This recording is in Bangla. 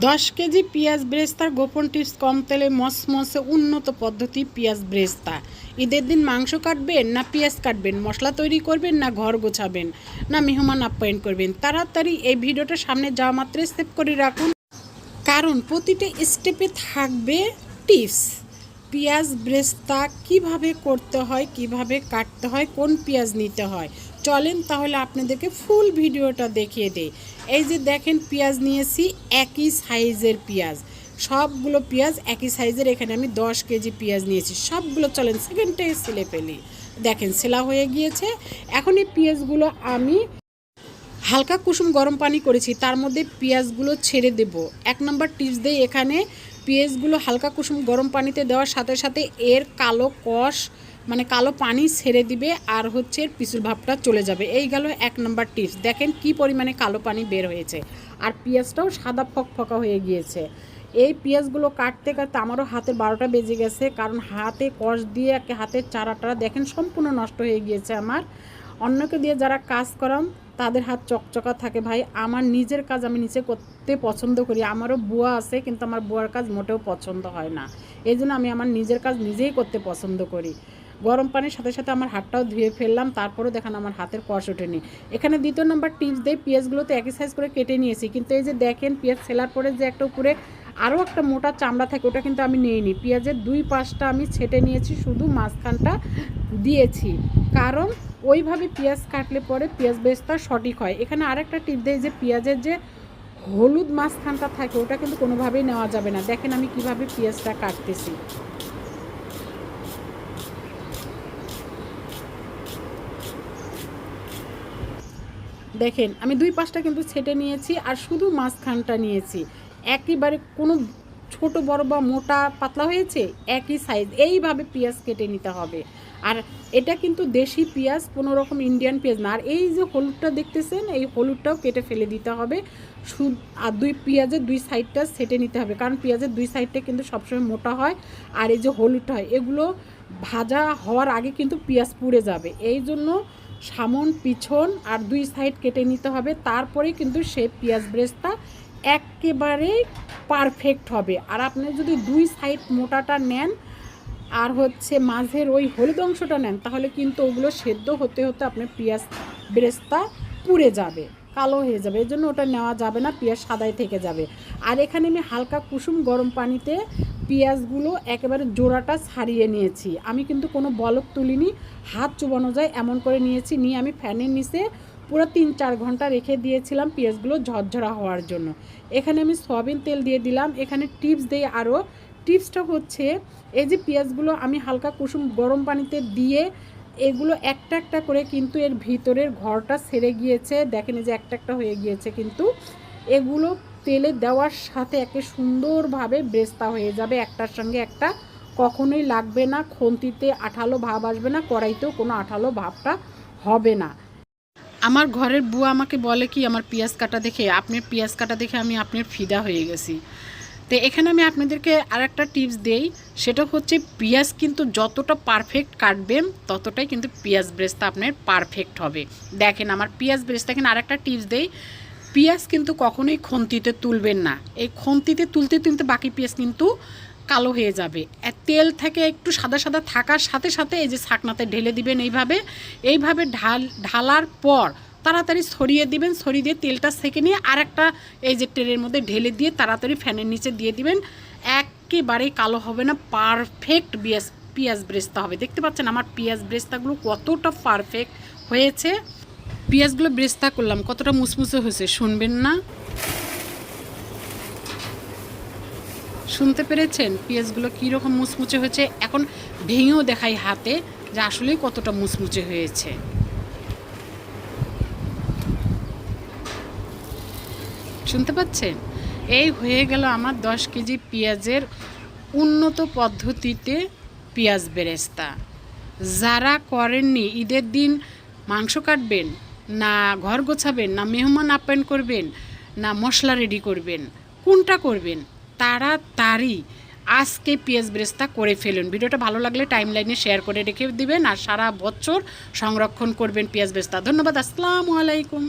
10 কেজি পেঁয়াজ বেরেস্তার গোপন টিপস কম তেলে মসমসে উন্নত পদ্ধতি পেঁয়াজ বেরেস্তা। ঈদের দিন মাংস কাটবেন না পেঁয়াজ কাটবেন, মশলা তৈরি করবেন না ঘর গোছাবেন না মেহমান আপ্যায়ন করবেন, তাড়াতাড়ি এই ভিডিওটা সামনে যাওয়া মাত্রই সেভ করে রাখুন, কারণ প্রতিটা স্টেপে থাকবে টিপস। পেঁয়াজ বেরেস্তা কিভাবে করতে হয়, কিভাবে কাটতে হয়, কোন পেঁয়াজ নিতে হয়, চলেন তাহলে আপনাদেরকে ফুল ভিডিওটা দেখিয়ে দেই। এই যে দেখেন পেঁয়াজ নিয়েছি একই সাইজের পেঁয়াজ, সবগুলো পেঁয়াজ একই সাইজের। এখানে আমি 10 কেজি পেঁয়াজ নিয়েছি, সবগুলো চলেন সেকেন্ডে সেলে ফেলি। দেখেন সেলা হয়ে গিয়েছে। এখন এই পেঁয়াজগুলো আমি হালকা কুসুম গরম পানি করেছি, তার মধ্যে পেঁয়াজগুলো ছেড়ে দেব। 1 নম্বর টিপস দেই, এখানে পেঁয়াজগুলো হালকা কুসুম গরম পানিতে দেওয়ার সাথে সাথে এর কালো কষ মানে কালো পানি ছেড়ে দিবে, আর হচ্ছে এর পিছুর ভাবটা চলে যাবে। এই গেল 1 নম্বর টিপস। দেখেন কি পরিমাণে কালো পানি বের হয়েছে, আর পেঁয়াজটাও সাদা ফকফকা হয়ে গিয়েছে। এই পেঁয়াজগুলো কাটতে কাটতে আমারও হাতে 12টা বেজে গেছে, কারণ হাতে কষ দিয়ে হাতের চারাটা দেখেন সম্পূর্ণ নষ্ট হয়ে গিয়েছে আমার। অন্যকে দিয়ে যারা কাজ করাম তাদের হাত চকচকা থাকে ভাই, আমার নিজের কাজ আমি নিজে করতে পছন্দ করি। আমারও বুয়া আছে, কিন্তু আমার বুয়ার কাজ মোটেও পছন্দ হয় না, এই জন্য আমি আমার নিজের কাজ নিজেই করতে পছন্দ করি। গরম পানির সাথে সাথে আমার হাতটাও ধুয়ে ফেললাম, তারপরেও দেখেন আমার হাতের কষ ওঠেনি। এখানে 2 নম্বর টিপস দেই, পেঁয়াজগুলো তো একই সাইজ করে কেটে নিয়েছি, কিন্তু এই যে দেখেন পেঁয়াজ ছেলার পরে যে একটা উপরে আরও একটা মোটা চামড়া থাকে, ওটা কিন্তু আমি নিইনি। পেঁয়াজের 2 পাশটা আমি ছেটে নিয়েছি, শুধু মাঝখানটা দিয়েছি, কারণ ওইভাবে পেঁয়াজ কাটলে পরে পেঁয়াজ বেরেস্তা সঠিক হয়। এখানে আরেকটা টিপ দেয় যে পেঁয়াজের যে হলুদ মাঝখানটা থাকে ওটা কিন্তু কোনোভাবেই নেওয়া যাবে না। দেখেন আমি কিভাবে পেঁয়াজটা কাটতেছি। দেখেন আমি 2 পাশটা কিন্তু ছেটে নিয়েছি, আর শুধু মাঝখানটা নিয়েছি। একেবারে কোনো ছোট বড় বা মোটা পাতলা হয়েছে, একই সাইজ, এইভাবে পেঁয়াজ কেটে নিতে হবে। আর এটা কিন্তু দেশি পেঁয়াজ, কোনো রকম ইন্ডিয়ান পেঁয়াজ না। আর এই যে হলুদটা দেখতেছেন, এই হলুদটাও কেটে ফেলে দিতে হবে। আর পেঁয়াজের 2 সাইডটা ছেটে নিতে হবে, কারণ পেঁয়াজের 2 সাইডটা কিন্তু সবসময় মোটা হয়, আর এই যে হলুদটা হয় এগুলো ভাজা হওয়ার আগে কিন্তু পেঁয়াজ পুড়ে যাবে। এই জন্য সামন পিছন আর 2 সাইড কেটে নিতে হবে, তারপরেই কিন্তু সে পেঁয়াজ বেরেস্তা একেবারে পারফেক্ট হবে। আর আপনি যদি 2 সাইড মোটাটা নেন আর হচ্ছে মাঝের ওই হলুদ অংশটা নেন, তাহলে কিন্তু ওগুলো সেদ্ধ হতে হতে আপনার পেঁয়াজ বেরেস্তা পুড়ে যাবে, কালো হয়ে যাবে। এই জন্য ওটা নেওয়া যাবে না, পেঁয়াজ সাদাই থেকে যাবে। আর এখানে আমি হালকা কুসুম গরম পানিতে পেঁয়াজগুলো একেবারে জোড়াটা ছাড়িয়ে নিয়েছি। আমি কিন্তু কোনো বলক তুলিনি, হাত চুবানো যায় এমন করে নিয়েছি। নিয়ে আমি ফ্যানের নিচে পুরো 3-4 ঘন্টা রেখে দিয়েছিলাম পেঁয়াজগুলো ঝরঝরা হওয়ার জন্য। এখানে আমি সয়াবিন তেল দিয়ে দিলাম। এখানে টিপস দেই আরও, টিপসটা হচ্ছে এই যে পেঁয়াজগুলো আমি হালকা কুসুম গরম পানিতে দিয়ে এগুলো একটা একটা করে কিন্তু এর ভিতরের ঘরটা ছেড়ে গিয়েছে। দেখেন এই যে একটা একটা হয়ে গিয়েছে, কিন্তু এগুলো তেলে দেওয়ার সাথে একে সুন্দরভাবে বেরেস্তা হয়ে যাবে, একটার সঙ্গে একটা কখনোই লাগবে না, খুন্তিতে আঠালো ভাব আসবে না, কড়াইতেও কোনো আঠালো ভাবটা হবে না। আমার ঘরের বুয়া আমাকে বলে কি, আমার পেঁয়াজ কাটা দেখে, আপনার পেঁয়াজ কাটা দেখে আমি আপনার ফিদা হয়ে গেছি। তো এখানে আমি আপনাদেরকে আরেকটা টিপস দেই, সেটা হচ্ছে পেঁয়াজ কিন্তু যতটা পারফেক্ট কাটবেন ততটাই কিন্তু পেঁয়াজ বেরেস্তা আপনার পারফেক্ট হবে। দেখেন আমার পেঁয়াজ বেরেস্তা। এখানে আরেকটা টিপস দেই, পেঁয়াজ কিন্তু কখনোই খুন্তিতে তুলবেন না। এই খুন্তিতে তুলতে তুলতে বাকি পেঁয়াজ কিন্তু কালো হয়ে যাবে। তেল থেকে একটু সাদা সাদা থাকার সাথে সাথে এই যে ছাকনাতে ঢেলে দিবেন, এইভাবে ঢালার পর তাড়াতাড়ি ছড়িয়ে দিবেন। ছড়িয়ে দিয়ে তেলটা সেঁকে নিয়ে আর একটা এই যে ট্রের মধ্যে ঢেলে দিয়ে তাড়াতাড়ি ফ্যানের নিচে দিয়ে দিবেন। একেবারেই কালো হবে না, পারফেক্ট পেঁয়াজ বেরেস্তা হবে। দেখতে পাচ্ছেন আমার পেঁয়াজ বেরেস্তাগুলো কতটা পারফেক্ট হয়েছে। পেঁয়াজগুলো বেরেস্তা করলাম, কতটা মুসমুসে হয়েছে শুনবেন না? শুনতে পেরেছেন পেঁয়াজগুলো কীরকম মুচমুচে হয়েছে? এখন ভেঙেও দেখাই হাতে যে আসলেই কতটা মুচমুচে হয়েছে। শুনতে পাচ্ছেন? এই হয়ে গেল আমার 10 কেজি পেঁয়াজের উন্নত পদ্ধতিতে পেঁয়াজ বেরেস্তা। যারা করেননি, ঈদের দিন মাংস কাটবেন না ঘর গোছাবেন না মেহমান আপ্যায়ন করবেন না মশলা রেডি করবেন, কোনটা করবেন, তাড়াতাড়ি আজকে পেঁয়াজ বেরেস্তা করে ফেলুন। ভিডিওটা ভালো লাগলে টাইমলাইনে শেয়ার করে রেখে দিবেন, আর সারা বছর সংরক্ষণ করবেন পেঁয়াজ বেরেস্তা। ধন্যবাদ। আসসালামু আলাইকুম।